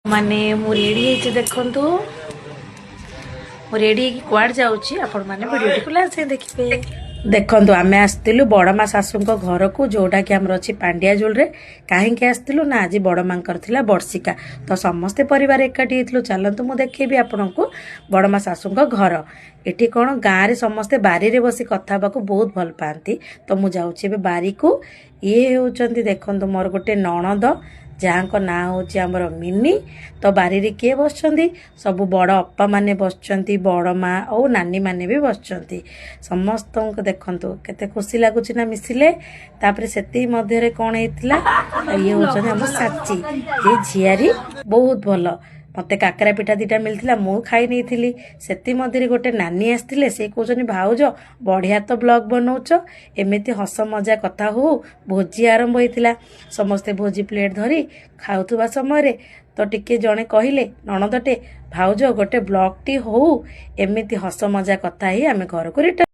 माने मु रेडी है देखंतु मु रेडी कुआड जाउची आपण माने वीडियो को लासे देखिबे। देखंतु आमे आस्तिलु बड़मा सासुंको घर को जोटा कि हमर अछि पांड्याजुल रे काहे के आस्तिलु ना आज बड़मा करथिला वर्षिका तो समस्त परिवार एकाठी हेतलु। चलंतु मु देखिबी आपनकु बड़मा सासुंको घर एठी कोन गाँ रे समस्ते बारी रे बसी कथा बाकू बहुत भल पाती तो मु जाउची बे बारी को ये होचंती देखंतु मोर गोटे नणद जहाँ को ना हूँ आमर मिनी तो बारी रे किए बसचंती सब बड़ अप्पा माने बसचंती बड़ माँ और नानी माने भी बसचंती समस्त को देखंतु केते खुशी लागुची ना मिसिले। तापरे सेती मध्य रे कोन हेतिला ये होचंती हम साची ये झियारी बहुत भल मते काकरा पिठा दीटा मिलथिला मु खाई नहीं थिली सेती मध्यरे गोटे नानी आस्थिले से कहउचनी भाउज बढ़िया तो ब्लॉग बनौच एमिति हस मजा कथा हो भोजी आरंभ होइथिला समस्ते भोजी प्लेट धरी खाउथुबा समय रे तो टिके जणे कहिले नणदटे भाउज गोटे ब्लॉग टी हो एमिति हस मजा कथा ही आमे घर को रिटर्न